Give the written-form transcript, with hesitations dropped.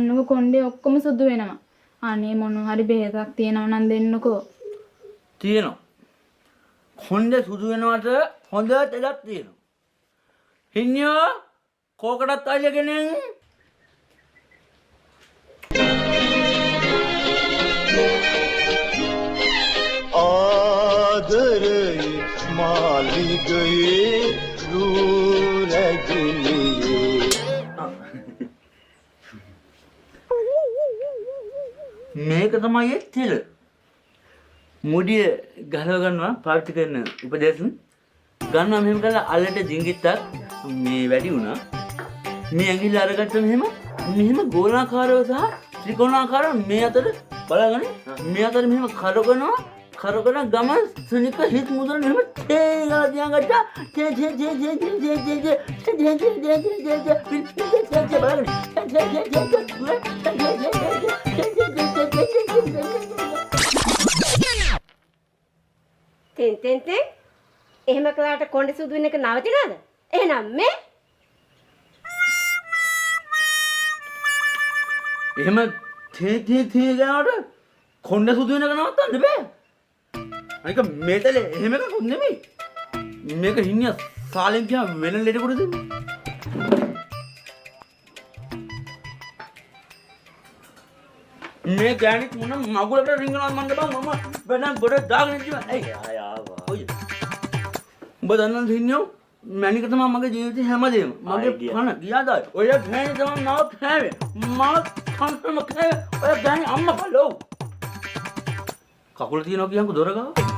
බලන්නකො කොණ්ඩේ ඔක්කොම සුදු වෙනවා. අනේ මොන හරි බෙහෙතක් තියෙනව නම් දෙන්නකෝ. තියෙනවා. කොණ්ඩේ සුදු වෙනවට හොඳ තෙලක් තියෙනවා. හින්නියෝ කෝකටත් අයියගෙනෙන් ආදරේ මාලිගයේ රූරැජිනියේ මේක තමයි තෙල. මුඩිය ගලව ගන්නවා පාවිච්චි කරන උපදේශන ගන්නවා මෙහෙම කරලා අල්ලට දිංගිත්තක් මේ වැඩි වුණා. මේ ඇඟිල්ල අරගත්ත මෙහෙම ගෝලාකාරව සහ ත්‍රිකෝණාකාරව මේ අතර බලගන්න. මේ අතර මෙහෙම කරගෙන ගම සුනික හිත මුදල් මෙහෙම තේගලා දිහා ගත්තා. තෙන් එහෙම කළාට කොණ්ඩේ සුදු වෙන එක නවතිනවද? එහෙනම් මේ එහෙම තේ ගානට කොණ්ඩේ සුදු වෙන එක නවත්තන්න බෑ. අනික මේතලේ එහෙම එකක් නෙමෙයි. මේක හින්නිය සාලෙන් ගියා වෙන ලෙඩකට දෙන්නේ. මේ ගෑණිත් මොන මගුලකට රිංගනවද මන්ද බං මම වෙන ගොඩ දාගෙන ඉන්නවා. ඇයි ආවා. ඔය. උඹ දන්නවද හින්නියෝ මැනික තමයි මගේ ජීවිතේ හැමදේම. මගේ කන ගියාද? ඔය ගෑණි තමයි නවත් හැවේ. මම කන්ටම කෑ ඔය ගෑණි අම්මා බලෝ. කකුල තියනවා කියන්කෝ දොර ගාව.